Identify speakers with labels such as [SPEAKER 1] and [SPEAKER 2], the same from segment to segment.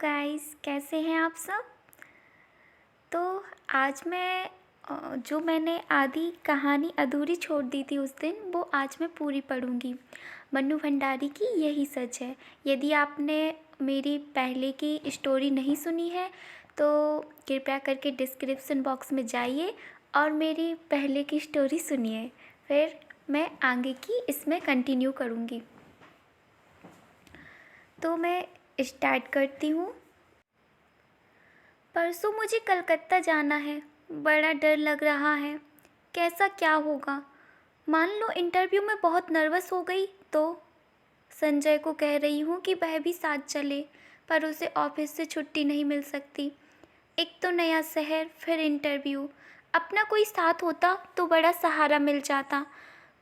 [SPEAKER 1] Guys, कैसे हैं आप सब। तो आज मैं जो मैंने आधी कहानी अधूरी छोड़ दी थी उस दिन, वो आज मैं पूरी पढ़ूंगी। मन्नू भंडारी की यही सच है। यदि आपने मेरी पहले की स्टोरी नहीं सुनी है तो कृपया करके डिस्क्रिप्शन बॉक्स में जाइए और मेरी पहले की स्टोरी सुनिए, फिर मैं आगे की इसमें कंटिन्यू करूँगी। तो मैं स्टार्ट करती हूँ। परसों मुझे कलकत्ता जाना है। बड़ा डर लग रहा है। कैसा क्या होगा। मान लो इंटरव्यू में बहुत नर्वस हो गई तो। संजय को कह रही हूँ कि वह भी साथ चले, पर उसे ऑफिस से छुट्टी नहीं मिल सकती। एक तो नया शहर, फिर इंटरव्यू। अपना कोई साथ होता तो बड़ा सहारा मिल जाता।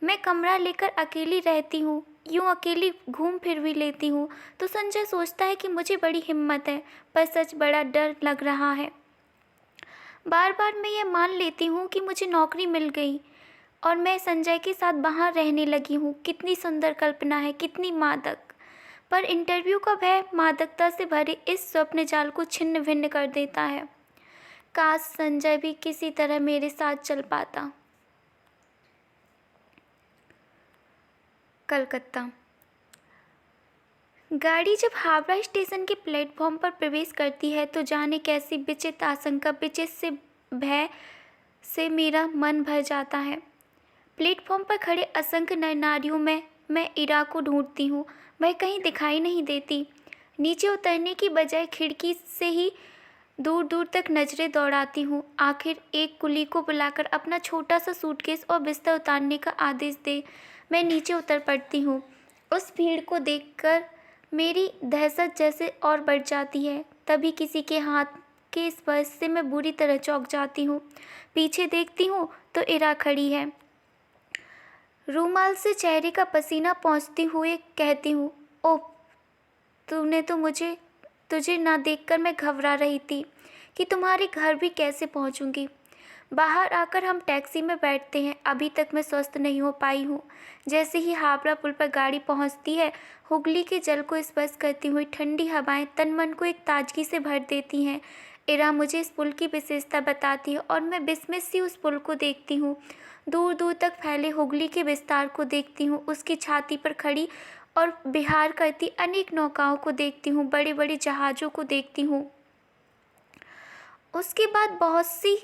[SPEAKER 1] मैं कमरा लेकर अकेली रहती हूँ, यूँ अकेली घूम फिर भी लेती हूँ तो संजय सोचता है कि मुझे बड़ी हिम्मत है, पर सच बड़ा डर लग रहा है। बार बार मैं ये मान लेती हूँ कि मुझे नौकरी मिल गई और मैं संजय के साथ वहाँ रहने लगी हूँ। कितनी सुंदर कल्पना है, कितनी मादक। पर इंटरव्यू का भय मादकता से भरे इस स्वप्न जाल को छिन्न भिन्न कर देता है। काश संजय भी किसी तरह मेरे साथ चल पाता। कलकत्ता। गाड़ी जब हावड़ा स्टेशन के प्लेटफॉर्म पर प्रवेश करती है तो जाने कैसी विचित्र आशंका, विचित्र भय से मेरा मन भर जाता है। प्लेटफॉर्म पर खड़े असंख्य नर नारियों में मैं इरा को ढूंढती हूँ, वह कहीं दिखाई नहीं देती। नीचे उतरने की बजाय खिड़की से ही दूर दूर तक नजरें दौड़ाती हूँ। आखिर एक कुली को बुलाकर अपना छोटा सा सूटकेस और बिस्तर उतारने का आदेश दे मैं नीचे उतर पड़ती हूँ। उस भीड़ को देखकर मेरी दहशत जैसे और बढ़ जाती है। तभी किसी के हाथ के स्पर्श से मैं बुरी तरह चौंक जाती हूँ। पीछे देखती हूँ तो इरा खड़ी है। रूमाल से चेहरे का पसीना पोंछते हुए कहती हूँ, ओह, तूने तो तुझे ना देखकर मैं घबरा रही थी कि तुम्हारे घर भी कैसे पहुँचूंगी। बाहर आकर हम टैक्सी में बैठते हैं। अभी तक मैं स्वस्थ नहीं हो पाई हूँ। जैसे ही हावड़ा पुल पर गाड़ी पहुँचती है, हुगली के जल को स्पर्श करती हुई ठंडी हवाएं तन मन को एक ताजगी से भर देती हैं। इरा मुझे इस पुल की विशेषता बताती है और मैं विस्मय सी उस पुल को देखती हूँ। दूर दूर तक फैले हुगली के विस्तार को देखती हूँ। उसकी छाती पर खड़ी और विहार करती अनेक नौकाओं को देखती हूँ, बड़े बड़े जहाज़ों को देखती हूँ। उसके बाद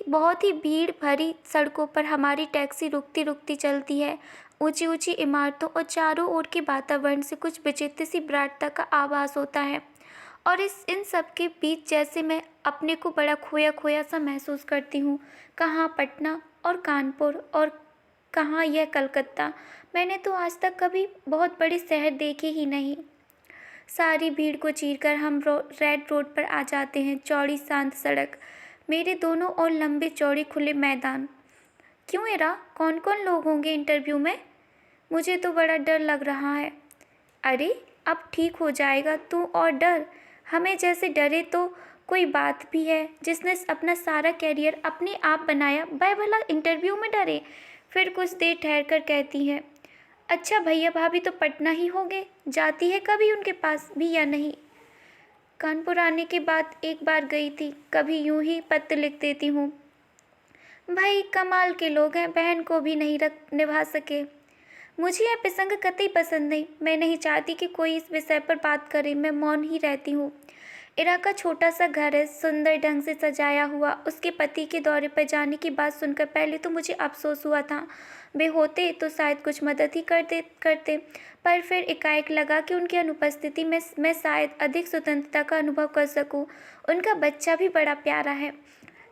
[SPEAKER 1] बहुत ही भीड़ भरी सड़कों पर हमारी टैक्सी रुकती रुकती चलती है। ऊंची ऊंची इमारतों और चारों ओर के वातावरण से कुछ विचित्र सी विराटता का आभास होता है और इन सब के बीच जैसे मैं अपने को बड़ा खोया खोया सा महसूस करती हूँ। कहाँ पटना और कानपुर और कहाँ यह कलकत्ता। मैंने तो आज तक कभी बहुत बड़े शहर देखे ही नहीं। सारी भीड़ को चीरकर हम रेड रोड पर आ जाते हैं। चौड़ी शांत सड़क, मेरे दोनों ओर लंबे चौड़े खुले मैदान। क्यों इरा, कौन कौन लोग होंगे इंटरव्यू में। मुझे तो बड़ा डर लग रहा है। अरे अब ठीक हो जाएगा, तू और डर। हमें जैसे डरे तो कोई बात भी है। जिसने अपना सारा कैरियर अपने आप बनाया वह भला इंटरव्यू में डरे। फिर कुछ देर ठहर कर कहती है, अच्छा भैया भाभी तो पटना ही होंगे, जाती है कभी उनके पास भी या नहीं। कानपुर आने के बाद एक बार गई थी, कभी यूं ही पत्र लिख देती हूँ। भाई कमाल के लोग हैं, बहन को भी नहीं निभा सके। मुझे यह प्रसंग कतई पसंद नहीं। मैं नहीं चाहती कि कोई इस विषय पर बात करे। मैं मौन ही रहती हूँ। इरा का छोटा सा घर है, सुंदर ढंग से सजाया हुआ। उसके पति के दौरे पर जाने की बात सुनकर पहले तो मुझे अफसोस हुआ था। वे होते तो शायद कुछ मदद ही करते, पर फिर एकाएक लगा कि उनकी अनुपस्थिति में मैं शायद अधिक स्वतंत्रता का अनुभव कर सकूं। उनका बच्चा भी बड़ा प्यारा है।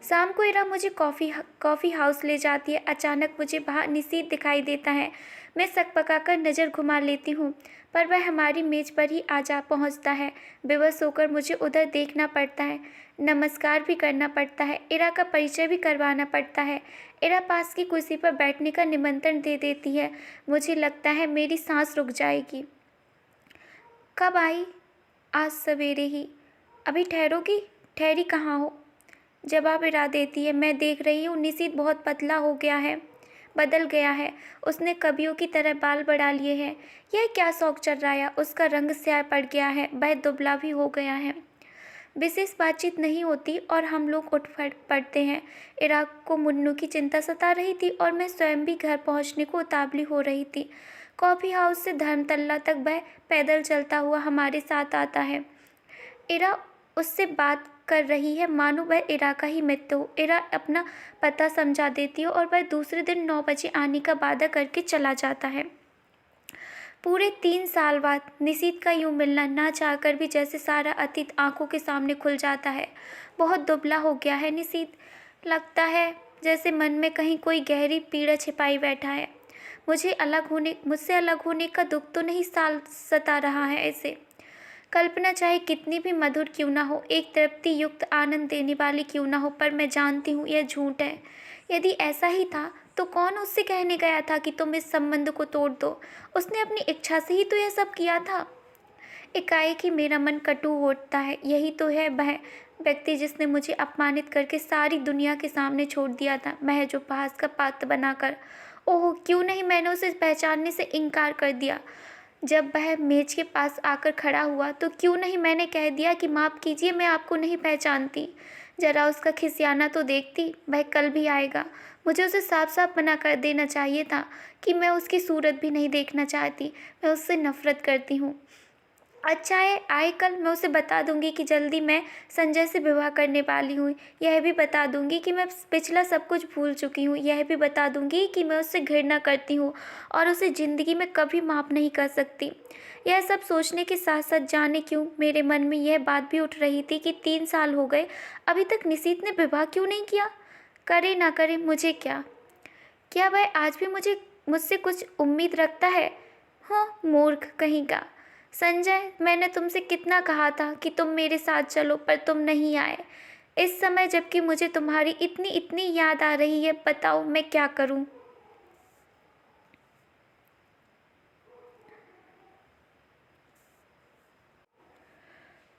[SPEAKER 1] शाम को इरा मुझे कॉफ़ी हाउस ले जाती है। अचानक मुझे बाहर निशीथ दिखाई देता है। मैं सक पकाकर नज़र घुमा लेती हूँ, पर वह हमारी मेज़ पर ही जा पहुँचता है। बेबस होकर मुझे उधर देखना पड़ता है, नमस्कार भी करना पड़ता है, इरा का परिचय भी करवाना पड़ता है। इरा पास की कुर्सी पर बैठने का निमंत्रण दे देती है। मुझे लगता है मेरी सांस रुक जाएगी। कब आई? आज सवेरे ही। अभी ठहरोगी? ठहरी कहाँ हो? जवाब इरा देती है। मैं देख रही हूँ निशीथ बहुत पतला हो गया है, बदल गया है। उसने कवियों की तरह बाल बढ़ा लिए हैं। यह क्या शौक चल रहा है? उसका रंग स्याह पड़ गया है, वह दुबला भी हो गया है। विशेष बातचीत नहीं होती और हम लोग उठ पड़ते हैं। इराक को मुन्नू की चिंता सता रही थी और मैं स्वयं भी घर पहुंचने को उतावली हो रही थी। कॉफ़ी हाउस से धर्मतल्ला तक वह पैदल चलता हुआ हमारे साथ आता है। इरा उससे बात कर रही है मानो वह इरा का ही मित्र हो। इरा अपना पता समझा देती है और वह दूसरे दिन 9 बजे आने का वादा करके चला जाता है। पूरे 3 साल बाद निशीथ का यूं मिलना ना चाहकर भी जैसे सारा अतीत आंखों के सामने खुल जाता है। बहुत दुबला हो गया है निशीथ। लगता है जैसे मन में कहीं कोई गहरी पीड़ा छिपाई बैठा है। मुझसे अलग होने का दुख तो नहीं सता रहा है ऐसे। कल्पना चाहे कितनी भी मधुर क्यों ना हो, एक तृप्ति युक्त आनंद देने वाली क्यों ना हो, पर मैं जानती हूँ यह झूठ है। यदि ऐसा ही था तो कौन उससे कहने गया था कि तुम इस संबंध को तोड़ दो। उसने अपनी इच्छा से ही तो यह सब किया था। एकाएक ही मेरा मन कटु हो उठता है। यही तो है वह व्यक्ति जिसने मुझे अपमानित करके सारी दुनिया के सामने छोड़ दिया था, महज उपहास का पात्र बनाकर। ओह, क्यों नहीं मैंने उसे पहचानने से इनकार कर दिया। जब वह मेज के पास आकर खड़ा हुआ तो क्यों नहीं मैंने कह दिया कि माफ़ कीजिए, मैं आपको नहीं पहचानती। जरा उसका खिसियाना तो देखती। वह कल भी आएगा। मुझे उसे साफ साफ मना कर देना चाहिए था कि मैं उसकी सूरत भी नहीं देखना चाहती। मैं उससे नफरत करती हूँ। अच्छा है आए कल, मैं उसे बता दूंगी कि जल्दी मैं संजय से विवाह करने वाली हूँ। यह भी बता दूंगी कि मैं पिछला सब कुछ भूल चुकी हूँ। यह भी बता दूंगी कि मैं उससे घृणा करती हूँ और उसे ज़िंदगी में कभी माफ़ नहीं कर सकती। यह सब सोचने के साथ साथ जाने क्यों मेरे मन में यह बात भी उठ रही थी कि 3 साल हो गए, अभी तक निशीथ ने विवाह क्यों नहीं किया। करे ना करे मुझे क्या। क्या वह आज भी मुझसे कुछ उम्मीद रखता है। हो मूर्ख कहीं का। संजय, मैंने तुमसे कितना कहा था कि तुम मेरे साथ चलो, पर तुम नहीं आए। इस समय जबकि मुझे तुम्हारी इतनी इतनी याद आ रही है, बताओ मैं क्या करूं।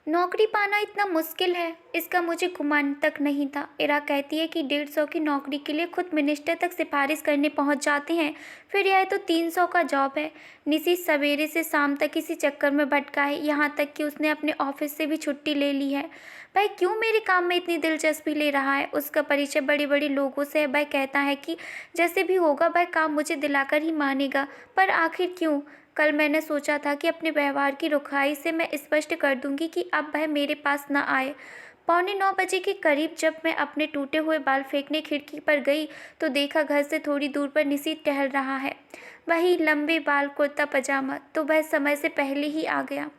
[SPEAKER 1] नौकरी पाना इतना मुश्किल है, इसका मुझे गुमान तक नहीं था। इरा कहती है कि 150 की नौकरी के लिए खुद मिनिस्टर तक सिफारिश करने पहुंच जाते हैं, फिर यह तो 300 का जॉब है। निशी सवेरे से शाम तक इसी चक्कर में भटका है, यहाँ तक कि उसने अपने ऑफिस से भी छुट्टी ले ली है। वह क्यों मेरे काम में इतनी दिलचस्पी ले रहा है। उसका परिचय बड़े बड़े लोगों से है। वह कहता है कि जैसे भी होगा वह काम मुझे दिलाकर ही मानेगा, पर आखिर क्यों। कल मैंने सोचा था कि अपने व्यवहार की रुखाई से मैं स्पष्ट कर दूंगी कि अब वह मेरे पास न आए। 8:45 के करीब जब मैं अपने टूटे हुए बाल फेंकने खिड़की पर गई तो देखा घर से थोड़ी दूर पर निशीथ टहल रहा है। वही लंबे बाल, कुर्ता पजामा। तो वह समय से पहले ही आ गया।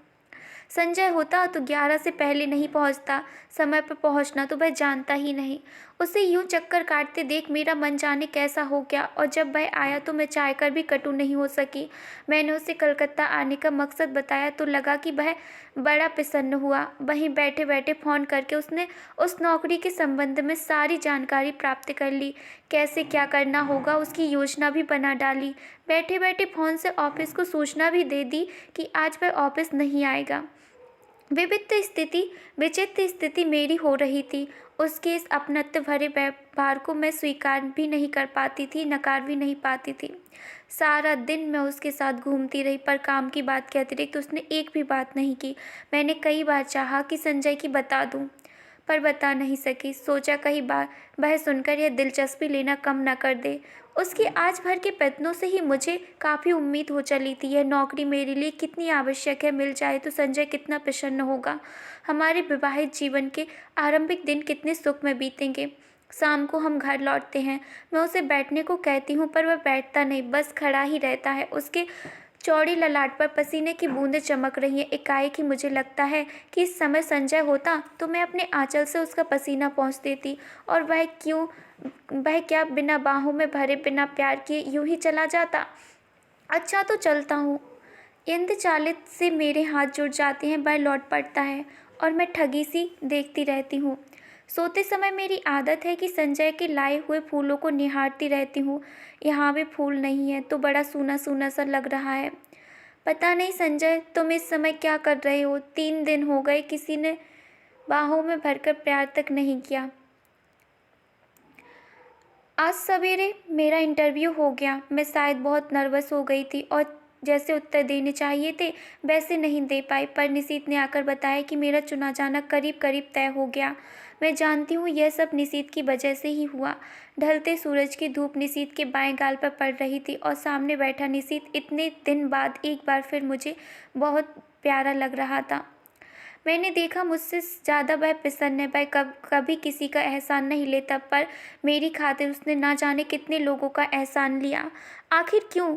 [SPEAKER 1] संजय होता तो 11 से पहले नहीं पहुंचता। समय पर पहुंचना तो वह जानता ही नहीं। उसे यूं चक्कर काटते देख मेरा मन जाने कैसा हो गया, और जब वह आया तो मैं चाहकर भी कटु नहीं हो सकी। मैंने उसे कलकत्ता आने का मकसद बताया तो लगा कि वह बड़ा प्रसन्न हुआ। वहीं बैठे बैठे फ़ोन करके उसने उस नौकरी के संबंध में सारी जानकारी प्राप्त कर ली। कैसे क्या करना होगा उसकी योजना भी बना डाली। बैठे बैठे फ़ोन से ऑफिस को सूचना भी दे दी कि आज वह ऑफिस नहीं आएगा। विचित्र स्थिति मेरी हो रही थी। उसके इस अपनत्व भरे व्यवहार को मैं स्वीकार भी नहीं कर पाती थी, नकार भी नहीं पाती थी। सारा दिन मैं उसके साथ घूमती रही, पर काम की बात के अतिरिक्त उसने एक भी बात नहीं की। मैंने कई बार चाहा कि संजय की बता दूं, पर बता नहीं सकी। सोचा कहीं बार वह सुनकर यह दिलचस्पी लेना कम न कर दे। उसकी आज भर के प्रयत्नों से ही मुझे काफ़ी उम्मीद हो चली थी। यह नौकरी मेरे लिए कितनी आवश्यक है, मिल जाए तो संजय कितना प्रसन्न होगा। हमारे विवाहित जीवन के आरंभिक दिन कितने सुख में बीतेंगे। शाम को हम घर लौटते हैं। मैं उसे बैठने को कहती हूँ पर वह बैठता नहीं, बस खड़ा ही रहता है। उसके चौड़ी ललाट पर पसीने की बूंदें चमक रही हैं। एकाएक ही मुझे लगता है कि इस समय संजय होता तो मैं अपने आंचल से उसका पसीना पोंछ देती, और वह क्या बिना बाहों में भरे, बिना प्यार किए यूं ही चला जाता। अच्छा तो चलता हूँ। इंद्रजालित से मेरे हाथ जुड़ जाते हैं। वह लौट पड़ता है और मैं ठगी सी देखती रहती हूँ। सोते समय मेरी आदत है कि संजय के लाए हुए फूलों को निहारती रहती हूँ। यहाँ भी फूल नहीं है तो बड़ा सूना सूना सा लग रहा है। पता नहीं संजय, तुम इस समय क्या कर रहे हो। 3 दिन हो गए किसी ने बाहों में भरकर प्यार तक नहीं किया। आज सवेरे मेरा इंटरव्यू हो गया। मैं शायद बहुत नर्वस हो गई थी और जैसे उत्तर देने चाहिए थे वैसे नहीं दे पाई, पर निशीथ ने आकर बताया कि मेरा चुना जाना करीब करीब तय हो गया। मैं जानती हूँ यह सब निशीथ की वजह से ही हुआ। ढलते सूरज की धूप निशीथ के बाएं गाल पर पड़ रही थी और सामने बैठा निशीथ इतने दिन बाद एक बार फिर मुझे बहुत प्यारा लग रहा था। मैंने देखा मुझसे ज़्यादा वह प्रसन्न है। वह कभी किसी का एहसान नहीं लेता, पर मेरी खातिर उसने ना जाने कितने लोगों का एहसान लिया। आखिर क्यों?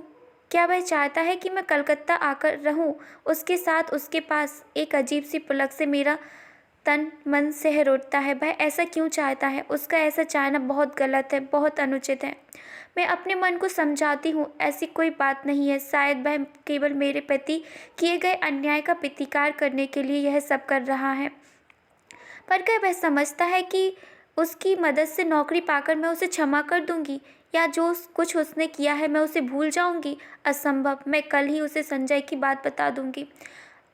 [SPEAKER 1] क्या वह चाहता है कि मैं कलकत्ता आकर रहूं उसके साथ? उसके पास एक अजीब सी पुलक से मेरा तन मन सिहर उठता है। वह ऐसा क्यों चाहता है? उसका ऐसा चाहना बहुत गलत है, बहुत अनुचित है। मैं अपने मन को समझाती हूँ ऐसी कोई बात नहीं है। शायद वह केवल मेरे प्रति किए गए अन्याय का प्रतिकार करने के लिए यह सब कर रहा है। पर क्या वह समझता है कि उसकी मदद से नौकरी पाकर मैं उसे क्षमा कर दूंगी, या जो कुछ उसने किया है मैं उसे भूल जाऊंगी? असंभव। मैं कल ही उसे संजय की बात बता दूंगी।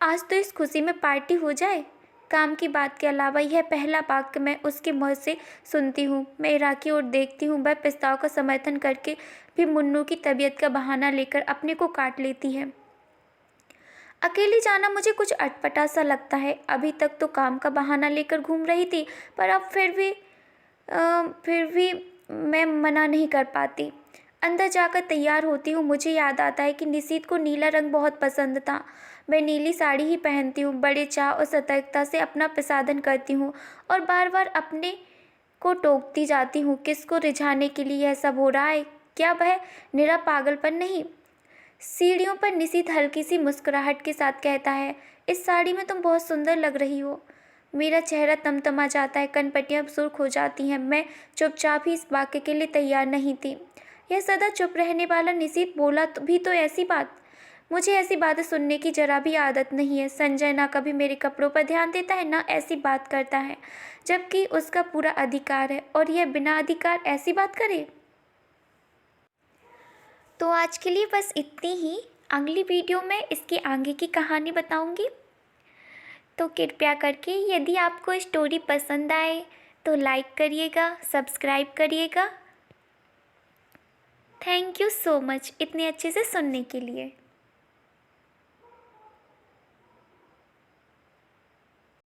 [SPEAKER 1] आज तो इस खुशी में पार्टी हो जाए। काम की बात के अलावा यह पहला वाक्य मैं उसके मुँह से सुनती हूँ। मैं इरा की ओर देखती हूँ। वह प्रस्ताव का समर्थन करके भी मुन्नू की तबीयत का बहाना लेकर अपने को काट लेती है। अकेली जाना मुझे कुछ अटपटा सा लगता है। अभी तक तो काम का बहाना लेकर घूम रही थी, पर अब फिर भी मैं मना नहीं कर पाती। अंदर जाकर तैयार होती हूँ। मुझे याद आता है कि निशीथ को नीला रंग बहुत पसंद था। मैं नीली साड़ी ही पहनती हूँ। बड़े चाव और सतर्कता से अपना प्रसाधन करती हूँ और बार बार अपने को टोकती जाती हूँ। किसको रिझाने के लिए यह सब हो रहा है? क्या वह निरा पागलपन नहीं? सीढ़ियों पर निशीथ हल्की सी मुस्कुराहट के साथ कहता है, इस साड़ी में तुम बहुत सुंदर लग रही हो। मेरा चेहरा तमतमा जाता है, कनपटियाँ सुर्ख हो जाती हैं। मैं चुपचाप ही इस वाक्य के लिए तैयार नहीं थी। यह सदा चुप रहने वाला निशीथ बोला भी तो ऐसी बात। मुझे ऐसी बातें सुनने की जरा भी आदत नहीं है। संजय ना कभी मेरे कपड़ों पर ध्यान देता है, ना ऐसी बात करता है, जबकि उसका पूरा अधिकार है, और यह बिना अधिकार ऐसी बात करे। तो आज के लिए बस इतनी ही। अगली वीडियो में इसकी आगे की कहानी बताऊंगी। तो कृपया करके यदि आपको स्टोरी पसंद आए तो लाइक करिएगा, सब्सक्राइब करिएगा। थैंक यू सो मच इतने अच्छे से सुनने के लिए।